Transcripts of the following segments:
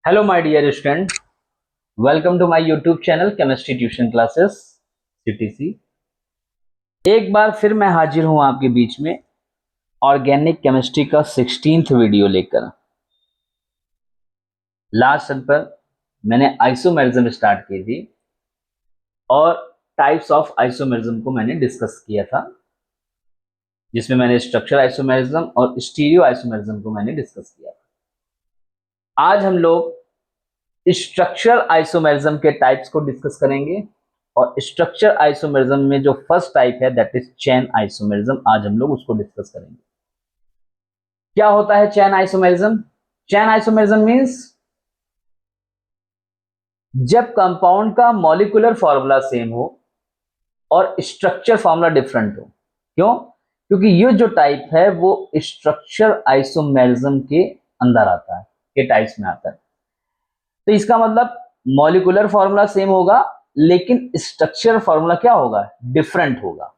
Hello my dear student, welcome to my YouTube channel chemistry tuition classes CTC. एक बार फिर मैं हाजिर हूं आपके बीच में ऑर्गेनिक केमिस्ट्री का 16th वीडियो लेकर। लास्ट सन पर मैंने आइसोमेरिज्म स्टार्ट की थी और टाइप्स ऑफ आइसोमेरिज्म को मैंने डिस्कस किया था, जिसमें मैंने स्ट्रक्चर आइसोमेरिज्म और स्टीरियो आइसोमेरिज्म को मैंने डिस्कस किया था। आज हम लोग स्ट्रक्चरल आइसोमेरिज्म के टाइप्स को डिस्कस करेंगे और स्ट्रक्चर आइसोमेरिज्म में जो फर्स्ट टाइप है दैट इज चेन आइसोमेरिज्म, आज हम लोग उसको डिस्कस करेंगे। क्या होता है chain isomerism? Chain isomerism means जब कंपाउंड का मॉलिक्यूलर फॉर्मूला सेम हो और स्ट्रक्चर फॉर्मूला डिफरेंट हो। क्यों? क्योंकि ये जो टाइप है वो स्ट्रक्चर आइसोमेरिज्म के अंदर आता है, के टाइप्स में आता है। तो इसका मतलब मॉलिक्यूलर फॉर्मूला सेम होगा लेकिन स्ट्रक्चर फॉर्मूला क्या होगा? डिफरेंट होगा।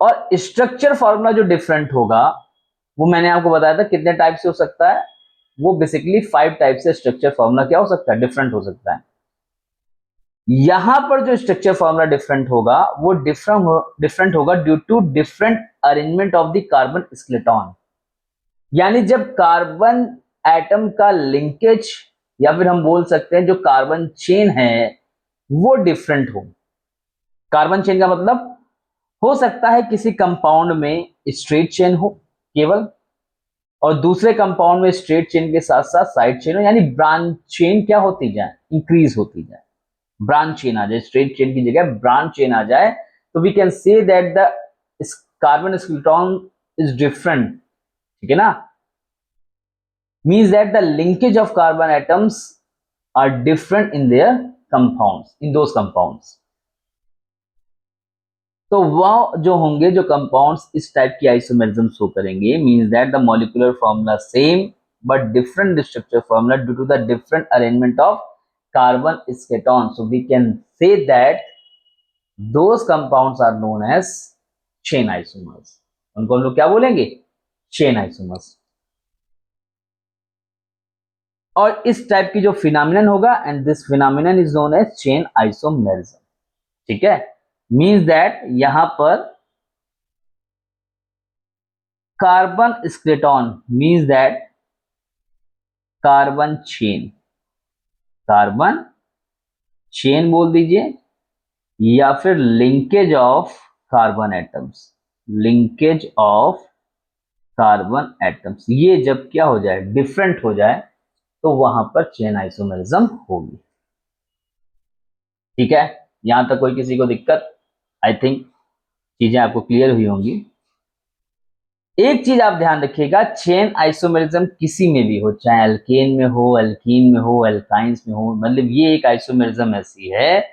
और स्ट्रक्चर फॉर्मूला जो डिफरेंट होगा वो मैंने आपको बताया था कितने टाइप से हो सकता है। वो बेसिकली 5 टाइप से स्ट्रक्चर फॉर्मूला क्या हो सकता है? डिफरेंट हो सकता है। यहां पर जो स्ट्रक्चर फॉर्मूला डिफरेंट होगा वो डिफरेंट होगा due to different arrangement of the carbon skeleton. यानी जब कार्बन एटम का लिंकेज या फिर हम बोल सकते हैं जो कार्बन चेन है वो डिफरेंट हो। कार्बन चेन का मतलब हो सकता है किसी कंपाउंड में स्ट्रेट चेन हो केवल, और दूसरे कंपाउंड में स्ट्रेट चेन के साथ साथ साइड चेन हो, यानी ब्रांच चेन क्या होती जाए? इंक्रीज होती जाए, ब्रांच चेन आ जाए। स्ट्रेट चेन की जगह ब्रांच चेन आ जाए तो we can say that the carbon skeleton is different. ठीक है ना? means that the linkage of carbon atoms are different in their compounds, in those compounds। तो वह जो होंगे जो कंपाउंड्स इस टाइप की आइसोमेरिज्म शो करेंगे means that the molecular formula same but different structure formula due to the different arrangement of carbon skeleton. So we can say that those compounds are known as chain isomers. उनको हम लोग क्या बोलेंगे? Chain isomers. और इस type की जो phenomenon होगा and this phenomenon is known as chain isomerism. ठीक है? मींस दैट यहां पर carbon skeleton means that carbon chain, carbon chain बोल दीजिए या फिर linkage of carbon atoms, linkage of carbon atoms, ये जब क्या हो जाए? डिफरेंट हो जाए तो वहां पर चेन आइसोमेरिज्म होगी। ठीक है? यहां तक कोई किसी को दिक्कत? आई थिंक चीजें आपको क्लियर हुई होंगी। एक चीज आप ध्यान रखिएगा, चेन आइसोमेरिज्म किसी में भी हो, चाहे अल्केन में हो, अल्कीन में हो, अल्काइंस में हो, मतलब ये एक आइसोमेरिज्म ऐसी है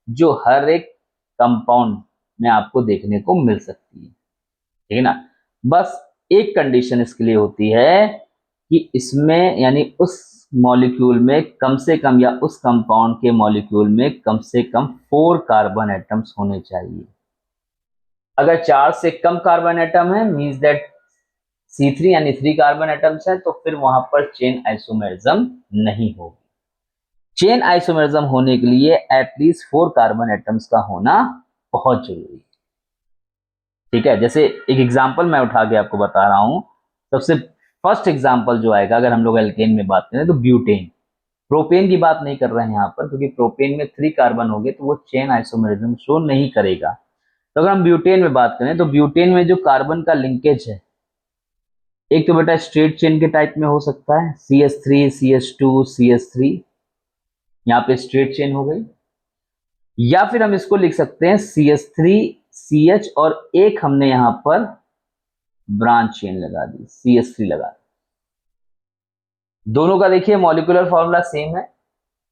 जो हर एक कंपाउंड में आपको देखने को मिल सकती है। ठीक है ना? बस एक कंडीशन इसके लिए होती है कि इसमें यानी उस मॉलिक्यूल में कम से कम या उस कंपाउंड के मॉलिक्यूल में कम से कम 4 कार्बन एटम्स होने चाहिए। अगर 4 से कम कार्बन एटम है मींस दैट C3 यानी 3 कार्बन एटम्स है, तो फिर वहां पर चेन आइसोमेरिज्म नहीं होगी। चेन आइसोमेरिज्म होने के लिए एटलीस्ट 4 कार्बन एटम्स का होना बहुत जरूरी है। ठीक है? जैसे एक एग्जांपल मैं उठा के आपको बता रहा हूं। सबसे फर्स्ट एग्जांपल जो आएगा अगर हम लोग एल्केन में बात करें तो ब्यूटेन। प्रोपेन की बात नहीं कर रहे हैं यहाँ पर, क्योंकि प्रोपेन में 3 कार्बन हो गए तो वो चेन आइसोमेरिज्म शो नहीं करेगा। तो अगर हम ब्यूटेन में बात करें तो ब्यूटेन में जो कार्बन का लिंकेज है, एक तो बेटा स्ट्रेट चेन के टाइप में हो सकता है, CH3 CH2 CH3, यहाँ पे स्ट्रेट चेन हो गई। या फिर हम इसको लिख सकते हैं CH3 CH और एक हमने यहां पर ब्रांच चेन लगा दी, CH3 लगा दी। दोनों का देखिए मॉलिक्यूलर फॉर्मूला सेम है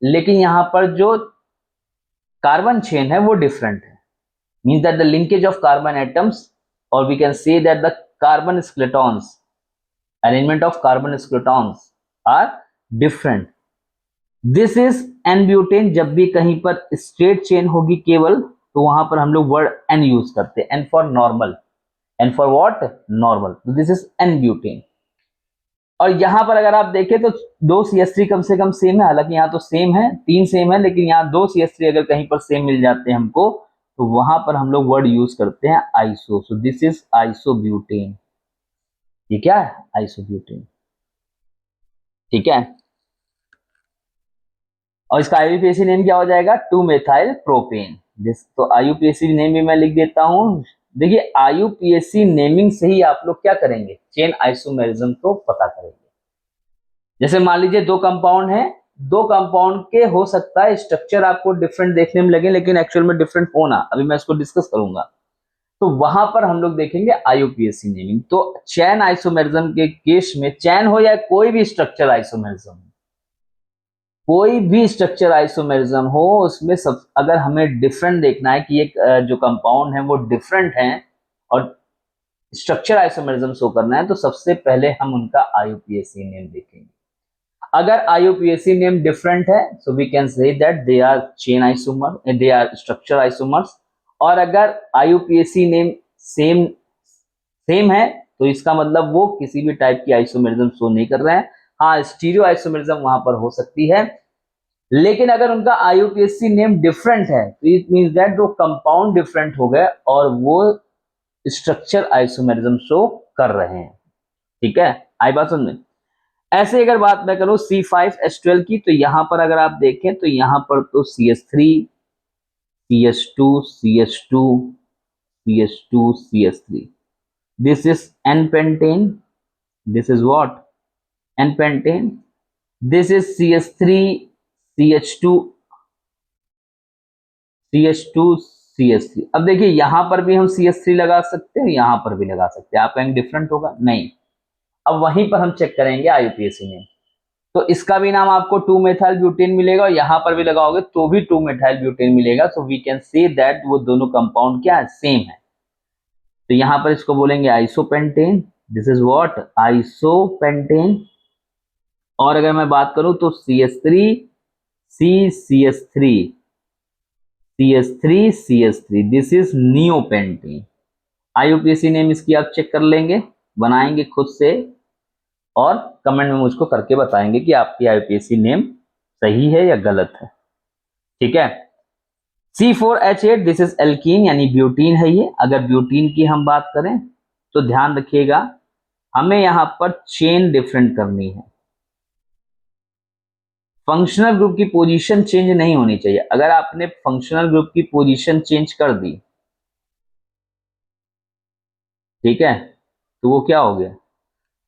लेकिन यहां पर जो कार्बन चेन है वो डिफरेंट है। Means that the linkage of carbon atoms और we can say that the carbon skeletons, arrangement of carbon skeletons are different. This is N butane. जब भी कहीं पर स्ट्रेट चेन होगी केवल तो वहां पर हम लोग वर्ड एन यूज करते हैं, n for normal, n for what? Normal. This is N butane. और यहां पर अगर आप देखें तो 2 CH3 कम से कम सेम है, हालांकि यहाँ तो सेम है, 3 सेम है, लेकिन यहाँ 2 CH3 अगर कहीं पर सेम मिल जाते हैं हमको तो वहां पर हम लोग वर्ड यूज करते हैं iso. So this is isobutane. ये क्या है? आइसोब्यूटेन। ठीक है। और इसका आईयूपीएसी नेम क्या हो जाएगा? 2 मेथाइल प्रोपेन। दिस तो आईयूपीएसी नेम भी मैं लिख देता हूं। देखिए आईयूपीएसी नेमिंग से ही आप लोग क्या करेंगे? चेन आइसोमेरिज्म को पता करेंगे। जैसे मान लीजिए 2 कंपाउंड है, 2 कंपाउंड के हो सकता है स्ट्रक्चर आपको डिफरेंट देखने में लगे, लेकिन एक्चुअल में डिफरेंट होना, अभी मैं इसको डिस्कस करूंगा। तो वहां पर हम लोग देखेंगे आईयूपीएसी नेमिंग। तो चैन आइसोमेरिज्म के केस में, चैन हो या कोई भी स्ट्रक्चर आइसोमेरिज्म, कोई भी स्ट्रक्चर आइसोमेरिज्म हो, उसमें सब अगर हमें डिफरेंट देखना है कि एक जो कंपाउंड है वो डिफरेंट है और स्ट्रक्चर आइसोमेरिज्म शो करना है, तो सबसे पहले हम उनका आईयूपीएसी नेम देखेंगे। अगर आईयूपीएसी नेम डिफरेंट है so we can say that they are chain isomer, they are structure isomers. और अगर आईयूपीएसी नेम सेम सेम है तो इसका मतलब वो किसी भी टाइप की आइसोमेरिज्म शो नहीं कर रहे हैं। हाँ, स्टीरियो आइसोमेरिज्म वहां पर हो सकती है, लेकिन अगर उनका आईयूपीएसी नेम डिफरेंट है तो इट मींस दैट वो कंपाउंड डिफरेंट हो गए और वो स्ट्रक्चर आइसोमेरिज्म शो कर रहे हैं। ठीक है, आई बात समझ में? ऐसे अगर बात मैं करूं C5H12 की, तो यहां पर अगर आप देखें तो यहां पर तो CH3 CH2 CH2 CH2 CH3, this is N-pentane, this is what? N-pentane, this is CH3 CH2 CH2 CH3। अब देखिए यहां पर भी हम CH3 लगा सकते हैं, यहां पर भी लगा सकते हैं, आप कहेंगे डिफरेंट होगा, नहीं। अब वहीं पर हम चेक करेंगे आईयूपीएसी में, तो इसका भी नाम आपको 2 मेथाइल ब्यूटेन मिलेगा और यहां पर भी लगाओगे तो भी 2 मेथाइल ब्यूटेन मिलेगा। So we can say that वो दोनों कंपाउंड क्या है? सेम है। तो यहां पर इसको बोलेंगे isopentane, this is what? Isopentane. और अगर मैं बात करूं तो CH3 CH3 CH3 CH3, this is neopentane. IUPAC name इसकी आप चेक कर लेंगे, बनाएंगे खुद से और कमेंट में मुझको करके बताएंगे कि आपकी आईयूपीएसी नेम सही है या गलत है। ठीक है। C4H8, दिस इज एल्कीन यानी ब्यूटीन है ये। अगर ब्यूटीन की हम बात करें तो ध्यान रखिएगा हमें यहां पर चेन डिफरेंट करनी है, फंक्शनल ग्रुप की पोजीशन चेंज नहीं होनी चाहिए। अगर आपने फंक्शनल ग्रुप की पोजीशन चेंज कर दी, ठीक है, तो वो क्या हो गया?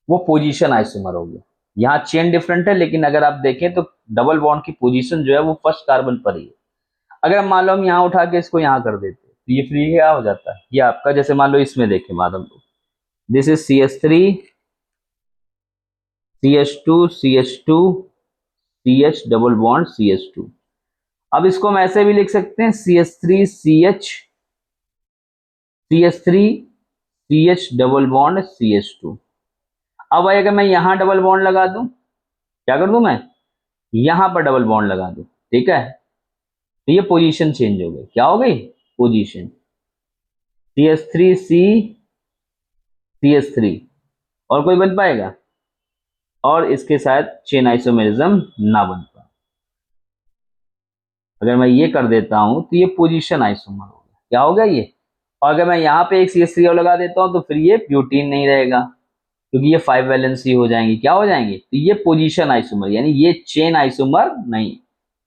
वो पोजीशन आइसोमर हो गया। यहाँ चेन डिफरेंट है, लेकिन अगर आप देखें तो डबल बॉन्ड की पोजीशन जो है वो फर्स्ट कार्बन पर ही है। अगर मान लो हम यहाँ उठा के इसको यहाँ कर देते तो ये फ्री क्या हो जाता है? ये आपका, जैसे मान लो इसमें देखें बाद हम लोग, this is CH3 CH2 CH2 CH double bond CH2। अब इसको हम ऐसे भी लिख सकते हैं CH3 CH CH3 CH double bond CH2। अब भाई अगर मैं यहां डबल बॉन्ड लगा दूं, क्या कर दूं मैं? यहां पर डबल बॉन्ड लगा दूं, ठीक है, तो ये पोजीशन चेंज हो गई। क्या हो गई? पोजीशन। CH3C CH3 और कोई बन पाएगा? और इसके साथ चेन आइसोमेरिज्म ना बन पाए। अगर मैं ये कर देता हूं तो ये पोजीशन आइसोमर हो गया। क्या हो गया ये? और अगर मैं यहाँ पे एक CH3 और लगा देता हूं तो फिर ये ब्यूटीन नहीं रहेगा, क्योंकि ये 5 वैलेंसी हो जाएंगी। क्या हो जाएंगे? तो ये पोजीशन आइसोमर, यानी ये चेन आइसोमर नहीं।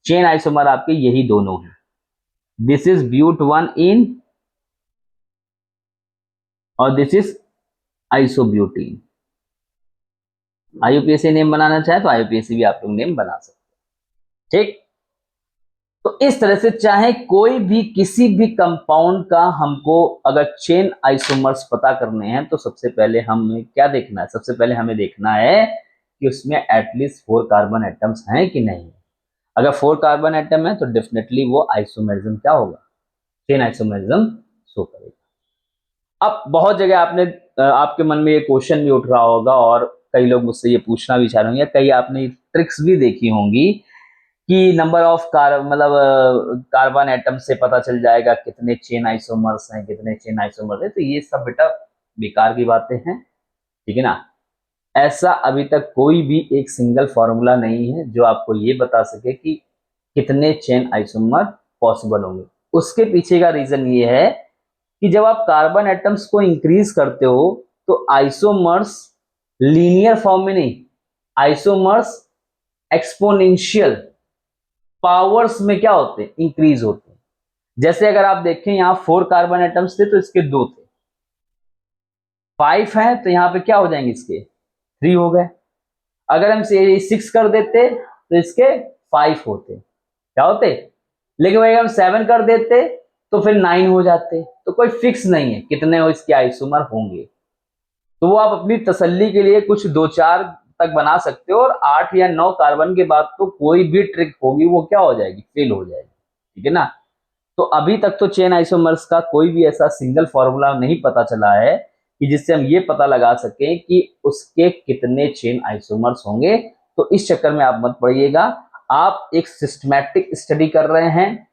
चेन आइसोमर आपके यही दोनों हैं, दिस इज ब्यूट 1 इन और this is isobutene. IUPAC name बनाना चाहे तो आईयूपीएसी भी आप लोग नेम बना सकते हैं। ठीक, तो इस तरह से चाहे कोई भी किसी भी कंपाउंड का हमको अगर चेन आइसोमर्स पता करने हैं तो सबसे पहले हमें क्या देखना है? सबसे पहले हमें देखना है कि उसमें एटलीस्ट 4 कार्बन एटम्स हैं कि नहीं। अगर 4 कार्बन एटम है तो डेफिनेटली वो आइसोमेरिज्म क्या होगा? चेन आइसोमेरिज्म शो करेगा। अब बहुत जगह आपने आपके मन में ये क्वेश्चन भी उठ रहा होगा और कई लोग मुझसे ये पूछना भी चाह रहे होंगे, कई आपने ट्रिक्स भी देखी होंगी कि नंबर ऑफ कार्बन एटम से पता चल जाएगा कितने चेन आइसोमर्स हैं, कितने चेन आइसोमर्स हैं। तो ये सब बेटा बेकार की बातें हैं, ठीक है ना। ऐसा अभी तक कोई भी एक सिंगल फॉर्मूला नहीं है जो आपको ये बता सके कि कितने चेन आइसोमर पॉसिबल होंगे। उसके पीछे का रीजन ये है कि जब आप कार्बन एटम्स को इंक्रीज करते हो तो आइसोमर्स लीनियर फॉर्म में नहीं, आइसोमर्स एक्सपोनेंशियल पावर्स में क्या होते हैं, इंक्रीज होते हैं। जैसे अगर आप देखें यहां 4 कार्बन एटम्स थे तो इसके 2 थे, 5 हैं तो यहां पे क्या हो जाएंगे, इसके 3 हो गए। अगर हम 6 कर देते तो इसके 5 होते, क्या होते। लेकिन वही हम 7 कर देते तो फिर 9 हो जाते। तो कोई फिक्स नहीं है कितने हो इसके आइसोमर होंगे, तो वो आप अपनी तसल्ली के लिए कुछ 2-4 तक बना सकते हो, और 8 या 9 कार्बन के बाद तो कोई भी ट्रिक होगी वो क्या हो जाएगी, फेल हो जाएगी, ठीक है ना। तो अभी तक तो चेन आइसोमर्स का कोई भी ऐसा सिंगल फॉर्मूला नहीं पता चला है कि जिससे हम ये पता लगा सकें कि उसके कितने चेन आइसोमर्स होंगे। तो इस चक्कर में आप मत पड़िएगा, आप एक सिस्टमैटिक स्टडी कर रहे हैं,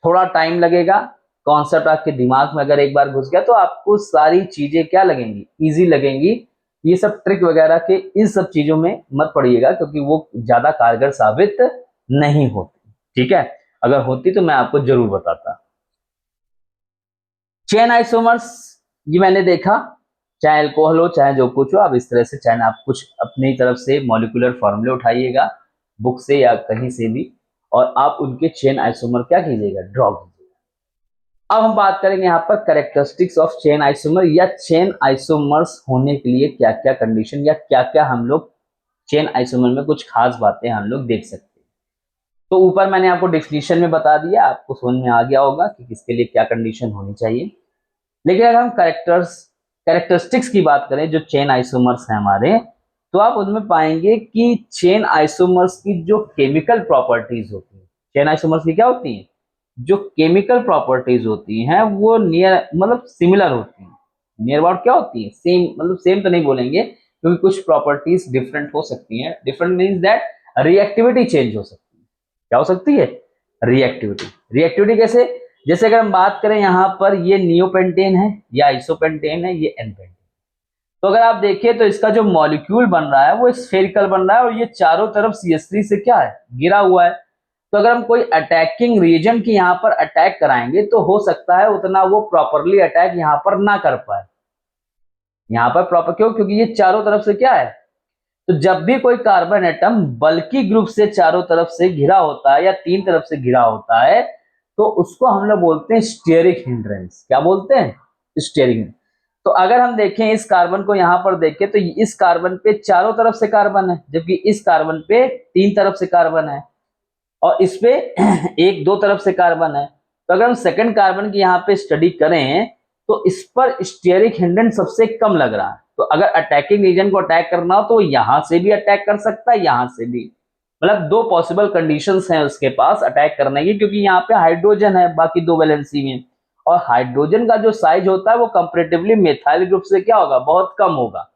थोड़ा टाइम लगेगा। कॉन्सेप्ट आपके दिमाग में अगर एक बार घुस गया तो आपको सारी चीजें क्या लगेंगी, इजी लगेंगी। ये सब ट्रिक वगैरह के इन सब चीजों में मत पड़िएगा क्योंकि वो ज्यादा कारगर साबित नहीं होती, ठीक है। अगर होती तो मैं आपको जरूर बताता। चेन आइसोमर्स ये मैंने देखा, चाहे अल्कोहल हो चाहे जो कुछ हो, आप इस तरह से चाहे आप कुछ अपनी तरफ से मॉलिक्यूलर फॉर्मूले उठाइएगा बुक से या कहीं से भी, और आप उनके चेन आइसोमर क्या कीजिएगा, ड्रॉ कीजिएगा। अब हम बात करेंगे यहाँ पर कैरेक्टरिस्टिक्स ऑफ चेन आइसोमर, या चेन आइसोमर्स होने के लिए क्या क्या कंडीशन या क्या क्या हम लोग चेन आइसोमर में कुछ खास बातें हम लोग देख सकते हैं। तो ऊपर मैंने आपको डेफिनेशन में बता दिया, आपको समझ में आ गया होगा कि किसके लिए क्या कंडीशन होनी चाहिए। लेकिन अगर हम कैरेक्टरिस्टिक्स की बात करें जो चेन आइसोमर्स हैं हमारे, तो आप उनमें पाएंगे कि चेन आइसोमर्स की जो केमिकल प्रॉपर्टीज होती हैं, चेन आइसोमर्स की क्या होती हैं, जो केमिकल प्रॉपर्टीज होती हैं वो नियर मतलब सिमिलर होती हैं। नियर अबाउट क्या होती है, सेम, मतलब सेम तो नहीं बोलेंगे क्योंकि कुछ प्रॉपर्टीज डिफरेंट हो सकती हैं। Different means that reactivity change हो सकती है। क्या हो सकती है, रिएक्टिविटी। रिएक्टिविटी कैसे, जैसे अगर हम बात करें यहाँ पर ये नियोपेंटेन है या आइसोपेंटेन है, ये एनपेंटेन। तो अगर आप देखिए तो इसका जो मॉलिक्यूल बन रहा है वो स्फेरिकल बन रहा है और ये चारों तरफ CH3 से क्या है, घिरा हुआ है। तो अगर हम कोई अटैकिंग रीजन की यहाँ पर अटैक कराएंगे तो हो सकता है उतना वो प्रॉपरली अटैक यहाँ पर ना कर पाए। यहाँ पर प्रॉपर क्यों, क्योंकि ये चारों तरफ से क्या है। तो जब भी कोई कार्बन एटम बल्कि ग्रुप से चारों तरफ से घिरा होता है या 3 तरफ से घिरा होता है तो उसको हम लोग बोलते हैं स्टेरिक हिंड्रेंस। क्या बोलते हैं, स्टेरिक। तो अगर हम देखें इस कार्बन को यहाँ पर देखें तो इस कार्बन पे चारों तरफ से कार्बन है जबकि इस कार्बन पे 3 तरफ से कार्बन है, और इस पे 1-2 तरफ से कार्बन है। तो अगर हम सेकंड कार्बन की यहाँ पे स्टडी करें तो इस पर स्टेरिक हिंड्रेंस सबसे कम लग रहा है। तो अगर अटैकिंग रीजन को अटैक करना हो तो यहां से भी अटैक कर सकता है, यहां से भी। मतलब 2 पॉसिबल कंडीशंस हैं उसके पास अटैक करने की, क्योंकि यहाँ पे हाइड्रोजन है बाकी 2 वैलेंसी में, और हाइड्रोजन का जो साइज होता है वो कंपैरेटिवली मेथाइल ग्रुप से क्या होगा, बहुत कम होगा।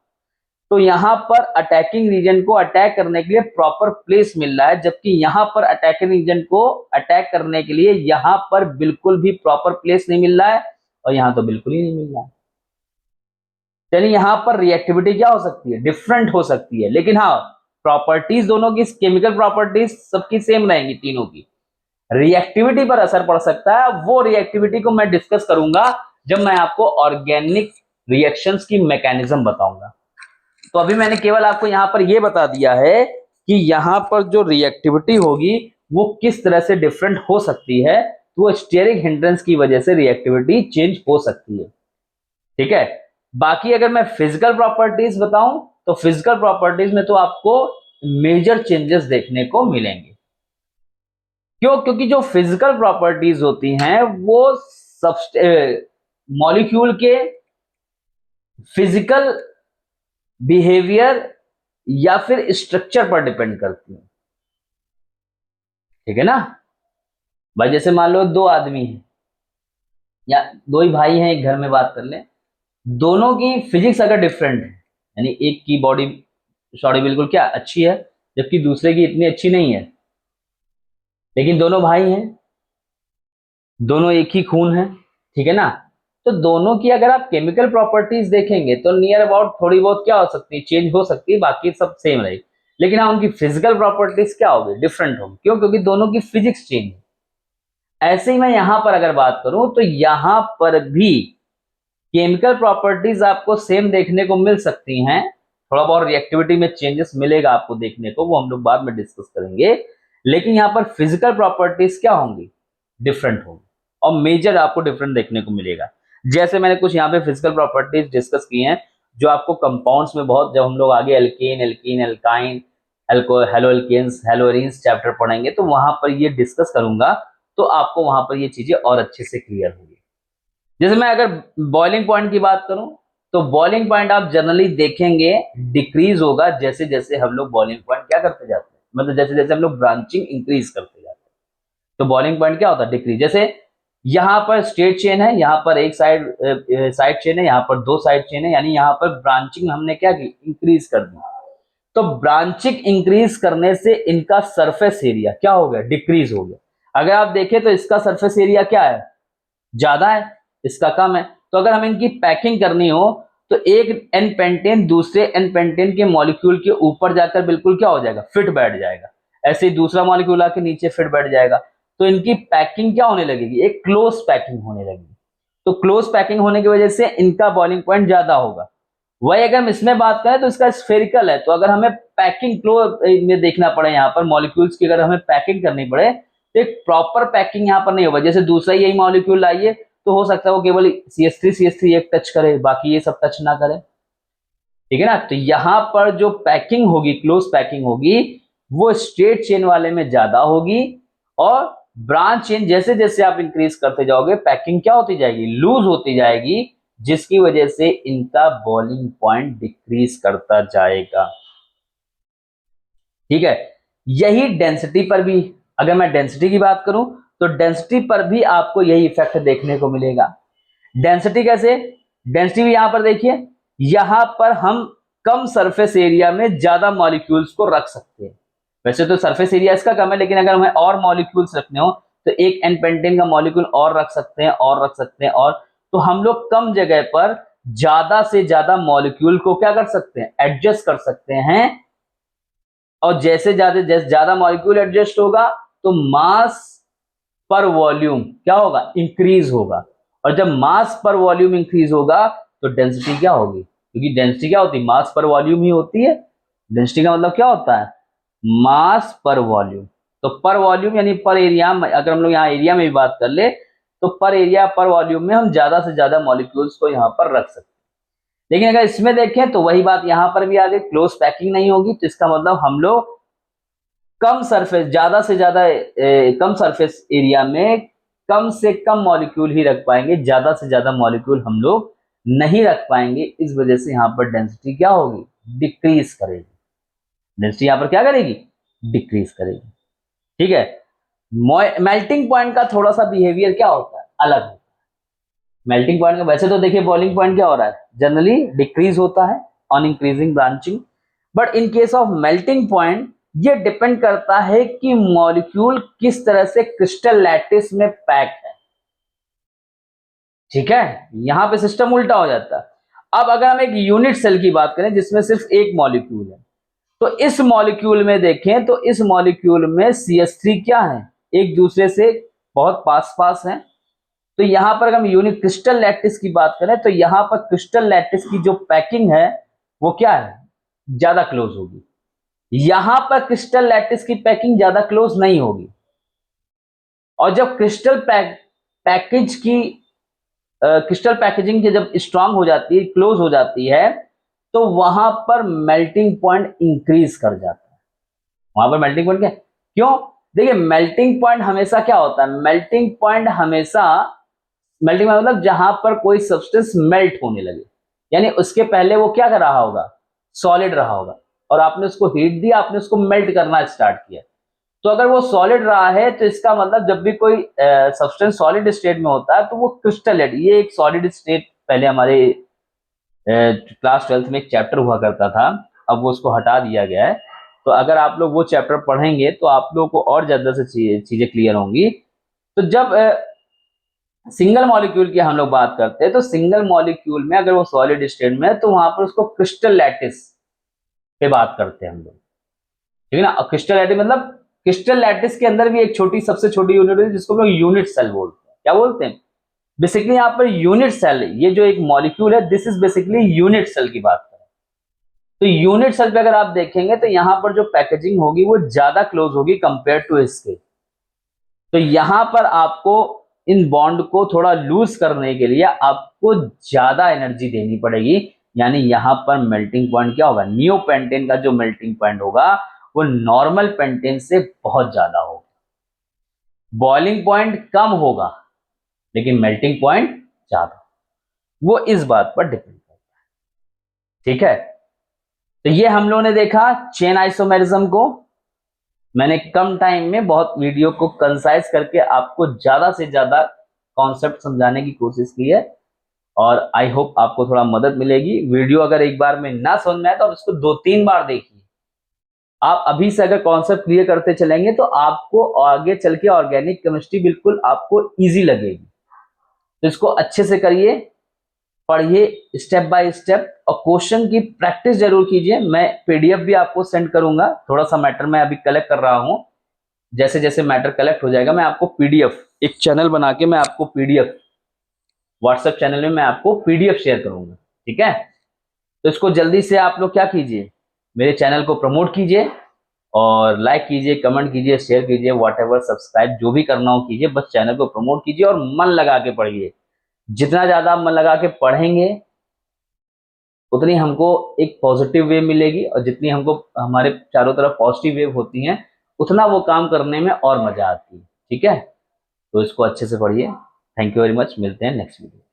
तो यहाँ पर अटैकिंग रीजन को अटैक करने के लिए प्रॉपर प्लेस मिल रहा है, जबकि यहाँ पर अटैकिंग रीजन को अटैक करने के लिए यहाँ पर बिल्कुल भी प्रॉपर प्लेस नहीं मिल रहा है, और यहाँ तो बिल्कुल ही नहीं मिल रहा है। यानी यहाँ पर रिएक्टिविटी क्या हो सकती है, डिफरेंट हो सकती है, लेकिन हाँ प्रॉपर्टीज दोनों की, केमिकल प्रॉपर्टीज सबकी सेम रहेंगी तीनों की। रिएक्टिविटी पर असर पड़ सकता है, वो रिएक्टिविटी को मैं डिस्कस करूंगा जब मैं आपको ऑर्गेनिक रिएक्शंस की मैकेनिज्म बताऊंगा। तो अभी मैंने केवल आपको यहाँ पर यह बता दिया है कि यहाँ पर जो रिएक्टिविटी होगी वो किस तरह से डिफरेंट हो सकती है, तो वो स्टेरिक हिंड्रेंस की वजह से रिएक्टिविटी चेंज हो सकती है, ठीक है। बाकी अगर मैं फिजिकल प्रॉपर्टीज बताऊं तो फिजिकल प्रॉपर्टीज में तो आपको मेजर चेंजेस देखने को मिलेंगे। क्यों, क्योंकि जो फिजिकल प्रॉपर्टीज होती हैं वो मॉलिक्यूल के फिजिकल बिहेवियर या फिर स्ट्रक्चर पर डिपेंड करती है, ठीक है ना। भाई जैसे मान लो 2 आदमी हैं या 2 ही भाई हैं एक घर में, बात कर लें, दोनों की फिजिक्स अगर डिफरेंट है, यानी एक की बॉडी सॉरी बिल्कुल क्या अच्छी है जबकि दूसरे की इतनी अच्छी नहीं है, लेकिन दोनों भाई हैं, दोनों एक ही खून है, ठीक है ना। तो दोनों की अगर आप केमिकल प्रॉपर्टीज देखेंगे तो नियर अबाउट थोड़ी बहुत क्या हो सकती है, चेंज हो सकती है, बाकी सब सेम रहेगी। लेकिन हाँ, उनकी फिजिकल प्रॉपर्टीज क्या होगी, डिफरेंट होगी। क्यों? क्योंकि दोनों की फिजिक्स चेंज है। ऐसे ही मैं यहां पर अगर बात करूं तो यहां पर भी केमिकल प्रॉपर्टीज आपको सेम देखने को मिल सकती हैं, थोड़ा बहुत रिएक्टिविटी में चेंजेस मिलेगा आपको देखने को, वो हम लोग बाद में डिस्कस करेंगे। लेकिन यहाँ पर फिजिकल प्रॉपर्टीज क्या होंगी, डिफरेंट होंगी, और मेजर आपको डिफरेंट देखने को मिलेगा। जैसे मैंने कुछ यहाँ पे फिजिकल प्रॉपर्टीज डिस्कस की हैं जो आपको कंपाउंड्स में बहुत, जब हम लोग आगे alkane, alkene, alkyne, halo alkanes, haloarenes chapter पढ़ेंगे तो वहां पर ये डिस्कस करूंगा, तो आपको वहां पर ये चीजें और अच्छे से क्लियर होंगी। जैसे मैं अगर बॉइलिंग पॉइंट की बात करूं तो बॉइलिंग पॉइंट आप जनरली देखेंगे डिक्रीज होगा जैसे जैसे हम लोग बॉइलिंग पॉइंट क्या करते जाते हैं, मतलब जैसे जैसे हम लोग ब्रांचिंग इंक्रीज करते जाते हैं तो बॉइलिंग पॉइंट क्या होता है, डिक्रीज। जैसे यहाँ पर स्ट्रेट चेन है, यहाँ पर एक साइड चेन है, यहाँ पर दो साइड चेन है, यानी यहाँ पर ब्रांचिंग हमने क्या की, इंक्रीज कर दी। तो ब्रांचिंग इंक्रीज करने से इनका सरफेस एरिया क्या हो गया, डिक्रीज हो गया। अगर आप देखें तो इसका सरफेस एरिया क्या है, ज्यादा है, इसका कम है। तो अगर हमें इनकी पैकिंग करनी हो तो एक एन पेंटेन दूसरे एन पेंटेन के मॉलिक्यूल के ऊपर जाकर बिल्कुल क्या हो जाएगा, फिट बैठ जाएगा। ऐसे ही दूसरा मॉलिक्यूल आके नीचे फिट बैठ जाएगा। तो इनकी पैकिंग क्या होने लगेगी, एक क्लोज पैकिंग होने लगेगी। तो क्लोज पैकिंग होने की वजह से इनका बॉइलिंग पॉइंट ज्यादा होगा। वही अगर हम इसमें बात करें तो इसका स्फेरिकल है, तो अगर हमें पैकिंग क्लोज में देखना पड़े, यहाँ पर मॉलिक्यूल्स की अगर हमें पैकिंग करनी पड़े तो एक प्रॉपर पैकिंग यहाँ पर नहीं होगा। जैसे दूसरा यही मॉलिक्यूल लाइए तो हो सकता है वो केवल CH3 एक टच करे, बाकी ये सब टच ना करे, ठीक है ना। तो यहां पर जो पैकिंग होगी, क्लोज पैकिंग होगी, वो स्ट्रेट चेन वाले में ज्यादा होगी, और ब्रांच चेन जैसे जैसे आप इंक्रीज करते जाओगे पैकिंग क्या होती जाएगी, लूज होती जाएगी, जिसकी वजह से इनका बॉइलिंग पॉइंट डिक्रीज करता जाएगा। ठीक है। यही डेंसिटी पर भी, अगर मैं डेंसिटी की बात करूं तो डेंसिटी पर भी आपको यही इफेक्ट देखने को मिलेगा। डेंसिटी कैसे, डेंसिटी भी यहां पर देखिए, यहां पर हम कम सरफेस एरिया में ज्यादा मॉलिक्यूल्स को रख सकते हैं। वैसे तो सरफेस एरिया इसका कम है, लेकिन अगर हमें और मॉलिक्यूल्स रखने हो तो एक एन पेंटेन का मॉलिक्यूल और रख सकते हैं, और रख सकते हैं, और तो हम लोग कम जगह पर ज्यादा से ज्यादा मॉलिक्यूल को क्या कर सकते हैं, एडजस्ट कर सकते हैं। और जैसे ज्यादा मॉलिक्यूल एडजस्ट होगा तो मास पर वॉल्यूम क्या होगा, इंक्रीज होगा। और जब मास पर वॉल्यूम इंक्रीज होगा तो डेंसिटी क्या होगी, क्योंकि डेंसिटी क्या होती है, मास पर वॉल्यूम ही होती है। डेंसिटी का मतलब क्या होता है, मास पर वॉल्यूम। तो पर वॉल्यूम यानी पर एरिया, अगर हम लोग यहाँ एरिया में भी बात कर ले तो पर एरिया पर वॉल्यूम में हम ज्यादा से ज्यादा मॉलिक्यूल्स को यहाँ पर रख सकते हैं। लेकिन अगर इसमें देखें तो वही बात यहाँ पर भी आ गई, क्लोज पैकिंग नहीं होगी, तो इसका मतलब हम लोग कम सरफेस, ज्यादा से ज्यादा कम सरफेस एरिया में कम से कम मॉलिक्यूल ही रख पाएंगे, ज्यादा से ज्यादा मॉलिक्यूल हम लोग नहीं रख पाएंगे। इस वजह से यहाँ पर डेंसिटी क्या होगी, डिक्रीज करेगी। डेंसिटी यहाँ पर क्या करेगी, डिक्रीज करेगी। ठीक है। मेल्टिंग पॉइंट का थोड़ा सा बिहेवियर क्या होता है, अलग होता है। मेल्टिंग पॉइंट का वैसे तो देखिए बॉइलिंग पॉइंट क्या हो रहा है, जनरली डिक्रीज होता है on increasing branching, but in case of melting point ये डिपेंड करता है कि मॉलिक्यूल किस तरह से क्रिस्टल लैटिस में पैक है। ठीक है, यहां पे सिस्टम उल्टा हो जाता है। अब अगर हम एक यूनिट सेल की बात करें जिसमें सिर्फ एक मॉलिक्यूल है, तो इस मॉलिक्यूल में देखें तो इस मॉलिक्यूल में CH3 क्या है, एक दूसरे से बहुत पास पास है। तो यहां पर अगर हम यूनिट क्रिस्टल लैटिस की बात करें तो यहां पर क्रिस्टल लैटिस की जो पैकिंग है वो क्या है, ज्यादा क्लोज होगी। यहां पर क्रिस्टल लैटिस की पैकिंग ज्यादा क्लोज नहीं होगी। और जब पैकेज की क्रिस्टल पैकेजिंग की जब स्ट्रांग हो जाती है, क्लोज हो जाती है, तो वहां पर मेल्टिंग पॉइंट इंक्रीज कर जाता है। वहां पर मेल्टिंग पॉइंट क्या, क्यों, देखिए मेल्टिंग पॉइंट हमेशा क्या होता है, मेल्टिंग पॉइंट हमेशा, मेल्टिंग मतलब जहां पर कोई सब्सटेंस मेल्ट होने लगे, यानी उसके पहले वो क्या कर रहा होगा, सॉलिड रहा होगा, और आपने उसको हीट दिया, आपने उसको मेल्ट करना स्टार्ट किया। तो अगर वो सॉलिड रहा है तो इसका मतलब जब भी कोई सब्सटेंस सॉलिड स्टेट में होता है तो वो क्रिस्टल है। ये एक सॉलिड स्टेट पहले हमारे क्लास 12 में एक चैप्टर हुआ करता था, अब वो उसको हटा दिया गया है। तो अगर आप लोग वो चैप्टर पढ़ेंगे तो आप लोगों को और ज्यादा से चीजें क्लियर होंगी। तो जब सिंगल मॉलिक्यूल की हम लोग बात करते हैं, तो सिंगल मॉलिक्यूल में अगर वो सॉलिड स्टेट में है तो वहां पर उसको क्रिस्टल लैटिस पे बात करते हैं हम लोग, ठीक है ना। और क्रिस्टल लैटिस मतलब क्रिस्टल लैटिस के अंदर भी एक छोटी, सबसे छोटी यूनिट होती है जिसको हम लोग यूनिट सेल बोलते हैं। क्या बोलते हैं? बेसिकली यहाँ पर यूनिट सेल, ये जो एक मॉलिक्यूल है this is basically unit cell की बात करें तो यूनिट सेल पे अगर आप देखेंगे तो यहाँ पर जो पैकेजिंग होगी वो ज्यादा क्लोज होगी कंपेयर टू इसके। तो यहां पर आपको इन बॉन्ड को थोड़ा लूज करने के लिए आपको ज्यादा एनर्जी देनी पड़ेगी, यानी यहां पर मेल्टिंग पॉइंट क्या होगा, नियोपेंटेन का जो मेल्टिंग पॉइंट होगा वो नॉर्मल पेंटेन से बहुत ज्यादा होगा। बॉइलिंग पॉइंट कम होगा लेकिन मेल्टिंग पॉइंट ज्यादा, वो इस बात पर डिपेंड करता है, ठीक है। तो ये हम लोगों ने देखा चेन आइसोमेरिज्म को। मैंने कम टाइम में बहुत वीडियो को कंसाइज करके आपको ज्यादा से ज्यादा कॉन्सेप्ट समझाने की कोशिश की है और आई होप आपको थोड़ा मदद मिलेगी। वीडियो अगर एक बार में ना समझ में आए तो आप इसको 2-3 बार देखिए। आप अभी से अगर कॉन्सेप्ट क्लियर करते चलेंगे तो आपको आगे चल के ऑर्गेनिक केमिस्ट्री बिल्कुल आपको इजी लगेगी। तो इसको अच्छे से करिए, पढ़िए स्टेप बाय स्टेप और क्वेश्चन की प्रैक्टिस जरूर कीजिए। मैं पीडीएफ भी आपको सेंड करूंगा, थोड़ा सा मैटर मैं अभी कलेक्ट कर रहा हूं। जैसे जैसे मैटर कलेक्ट हो जाएगा मैं आपको पीडीएफ, एक चैनल बना के मैं आपको पीडीएफ व्हाट्सएप चैनल में मैं आपको पीडीएफ शेयर करूंगा, ठीक है। तो इसको जल्दी से आप लोग क्या कीजिए, मेरे चैनल को प्रमोट कीजिए और लाइक कीजिए, कमेंट कीजिए, शेयर कीजिए, व्हाटएवर सब्सक्राइब जो भी करना हो कीजिए, बस चैनल को प्रमोट कीजिए और मन लगा के पढ़िए। जितना ज्यादा मन लगा के पढ़ेंगे उतनी हमको एक पॉजिटिव वेव मिलेगी और जितनी हमको हमारे चारों तरफ पॉजिटिव वेव होती हैं उतना वो काम करने में और मजा आती है, ठीक है। तो इसको अच्छे से पढ़िए। थैंक यू वेरी मच, मिलते हैं नेक्स्ट वीडियो।